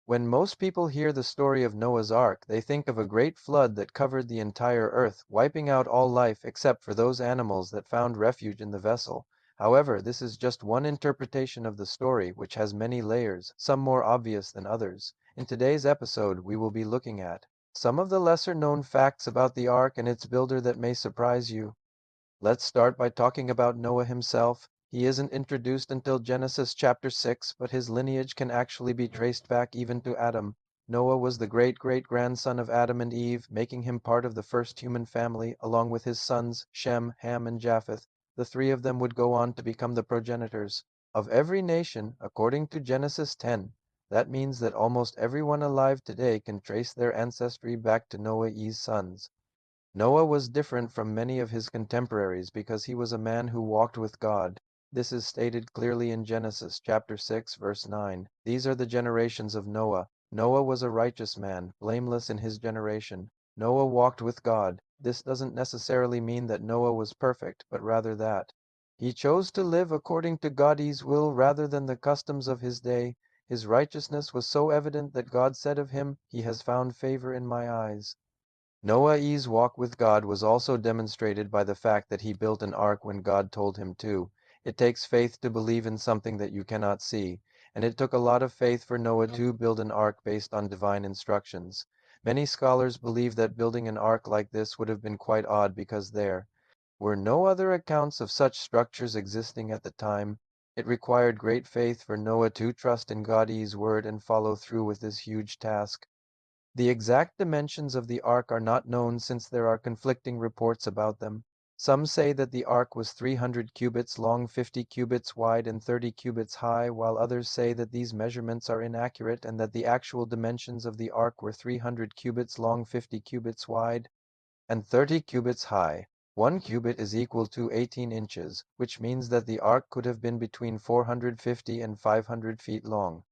When most people hear the story of Noah's Ark, they think of a great flood that covered the entire earth, wiping out all life except for those animals that found refuge in the vessel. However, this is just one interpretation of the story, which has many layers, some more obvious than others. In today's episode, we will be looking at some of the lesser known facts about the ark and its builder that may surprise you. Let's start by talking about Noah himself. He isn't introduced until Genesis chapter 6, but his lineage can actually be traced back even to Adam. Noah was the great-great-grandson of Adam and Eve, making him part of the first human family, along with his sons, Shem, Ham, and Japheth. The three of them would go on to become the progenitors of every nation, according to Genesis 10. That means that almost everyone alive today can trace their ancestry back to Noah's sons. Noah was different from many of his contemporaries because he was a man who walked with God. This is stated clearly in Genesis chapter 6 verse 9. These are the generations of Noah. Noah was a righteous man, blameless in his generation. Noah walked with God. This doesn't necessarily mean that Noah was perfect, but rather that he chose to live according to God's will rather than the customs of his day. His righteousness was so evident that God said of him, "He has found favor in my eyes." Noah's walk with God was also demonstrated by the fact that he built an ark when God told him to. It takes faith to believe in something that you cannot see, and it took a lot of faith for Noah to build an ark based on divine instructions. Many scholars believe that building an ark like this would have been quite odd because there were no other accounts of such structures existing at the time. It required great faith for Noah to trust in God's word and follow through with this huge task. The exact dimensions of the ark are not known since there are conflicting reports about them. Some say that the ark was 300 cubits long, 50 cubits wide, and 30 cubits high, while others say that these measurements are inaccurate and that the actual dimensions of the ark were 300 cubits long, 50 cubits wide, and 30 cubits high. 1 cubit is equal to 18 inches, which means that the ark could have been between 450 and 500 feet long.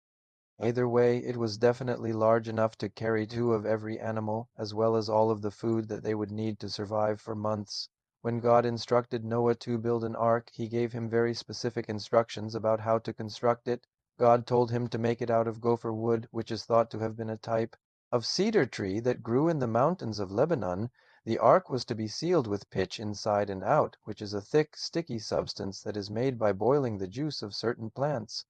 Either way, it was definitely large enough to carry two of every animal, as well as all of the food that they would need to survive for months. When God instructed Noah to build an ark, he gave him very specific instructions about how to construct it. God told him to make it out of gopher wood, which is thought to have been a type of cedar tree that grew in the mountains of Lebanon. The ark was to be sealed with pitch inside and out, which is a thick, sticky substance that is made by boiling the juice of certain plants.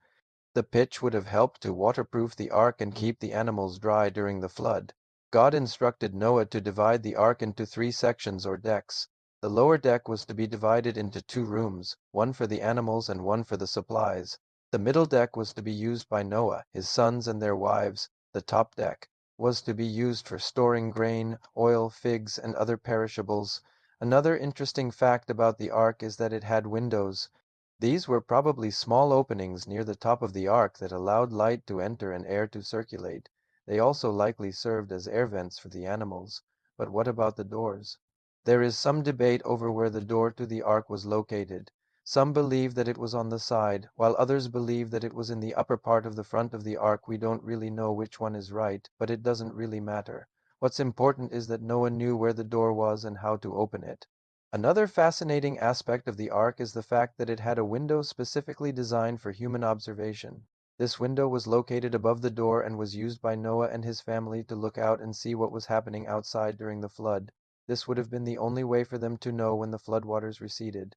The pitch would have helped to waterproof the ark and keep the animals dry during the flood. God instructed Noah to divide the ark into three sections or decks. The lower deck was to be divided into two rooms, one for the animals and one for the supplies. The middle deck was to be used by Noah, his sons, and their wives. The top deck was to be used for storing grain, oil, figs, and other perishables. Another interesting fact about the ark is that it had windows. These were probably small openings near the top of the ark that allowed light to enter and air to circulate. They also likely served as air vents for the animals. But what about the doors? There is some debate over where the door to the ark was located. Some believe that it was on the side, while others believe that it was in the upper part of the front of the ark. We don't really know which one is right, but it doesn't really matter. What's important is that Noah knew where the door was and how to open it. Another fascinating aspect of the ark is the fact that it had a window specifically designed for human observation. This window was located above the door and was used by Noah and his family to look out and see what was happening outside during the flood. This would have been the only way for them to know when the floodwaters receded.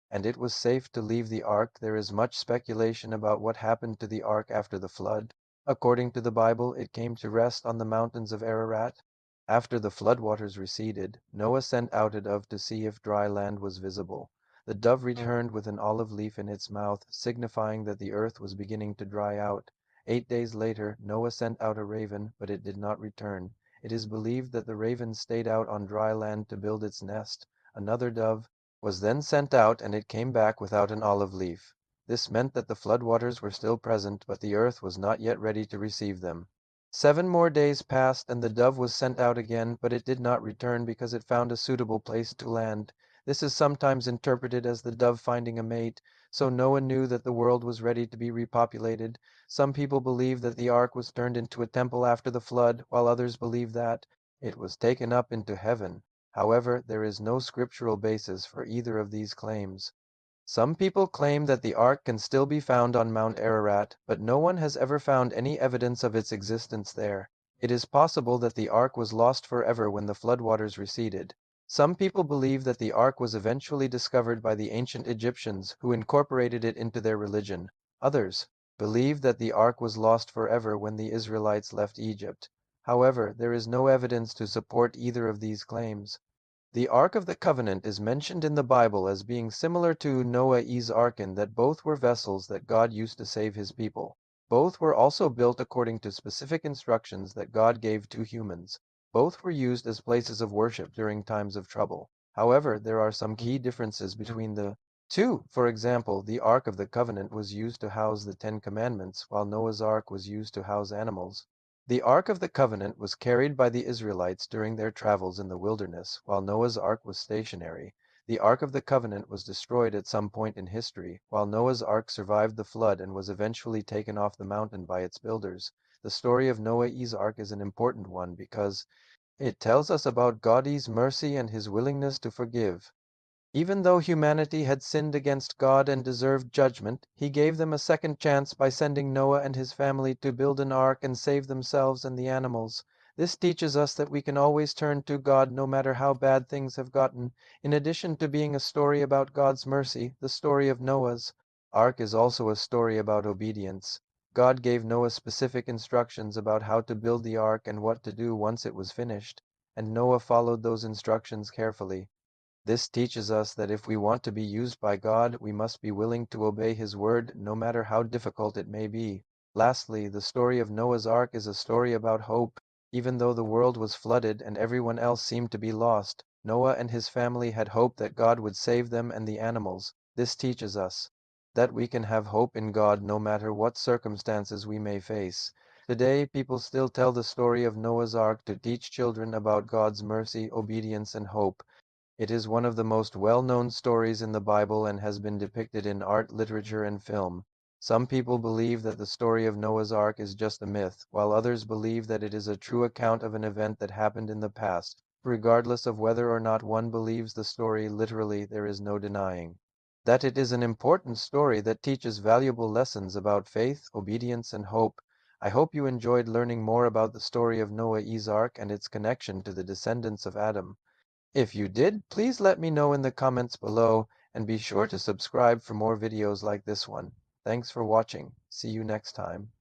And it was safe to leave the ark. There is much speculation about what happened to the ark after the flood. According to the Bible, it came to rest on the mountains of Ararat. After the floodwaters receded, Noah sent out a dove to see if dry land was visible. The dove returned with an olive leaf in its mouth, signifying that the earth was beginning to dry out. 8 days later, Noah sent out a raven, but it did not return. It is believed that the raven stayed out on dry land to build its nest. Another dove was then sent out, and it came back without an olive leaf. This meant that the floodwaters were still present, but the earth was not yet ready to receive them. 7 more days passed, and the dove was sent out again, but it did not return because it found a suitable place to land. This is sometimes interpreted as the dove finding a mate, so Noah knew that the world was ready to be repopulated. Some people believe that the ark was turned into a temple after the flood, while others believe that it was taken up into heaven. However, there is no scriptural basis for either of these claims. Some people claim that the Ark can still be found on Mount Ararat, but no one has ever found any evidence of its existence there. It is possible that the Ark was lost forever when the floodwaters receded. Some people believe that the Ark was eventually discovered by the ancient Egyptians, who incorporated it into their religion. Others believe that the Ark was lost forever when the Israelites left Egypt. However, there is no evidence to support either of these claims. The Ark of the Covenant is mentioned in the Bible as being similar to Noah's Ark in that both were vessels that God used to save his people. Both were also built according to specific instructions that God gave to humans. Both were used as places of worship during times of trouble. However, there are some key differences between the two. For example, the Ark of the Covenant was used to house the Ten Commandments, while Noah's Ark was used to house animals. The Ark of the Covenant was carried by the Israelites during their travels in the wilderness, while Noah's Ark was stationary. The Ark of the Covenant was destroyed at some point in history, while Noah's Ark survived the flood and was eventually taken off the mountain by its builders. The story of Noah's Ark is an important one because it tells us about God's mercy and his willingness to forgive. Even though humanity had sinned against God and deserved judgment, he gave them a second chance by sending Noah and his family to build an ark and save themselves and the animals. This teaches us that we can always turn to God no matter how bad things have gotten. In addition to being a story about God's mercy, the story of Noah's ark is also a story about obedience. God gave Noah specific instructions about how to build the ark and what to do once it was finished, and Noah followed those instructions carefully. This teaches us that if we want to be used by God, we must be willing to obey His word, no matter how difficult it may be. Lastly, the story of Noah's Ark is a story about hope. Even though the world was flooded and everyone else seemed to be lost, Noah and his family had hope that God would save them and the animals. This teaches us that we can have hope in God no matter what circumstances we may face. Today, people still tell the story of Noah's Ark to teach children about God's mercy, obedience, and hope. It is one of the most well-known stories in the Bible and has been depicted in art, literature, and film. Some people believe that the story of Noah's Ark is just a myth, while others believe that it is a true account of an event that happened in the past. Regardless of whether or not one believes the story literally, there is no denying that it is an important story that teaches valuable lessons about faith, obedience, and hope. I hope you enjoyed learning more about the story of Noah's Ark and its connection to the descendants of Adam. If you did, please let me know in the comments below and be sure to subscribe for more videos like this one. Thanks for watching. See you next time.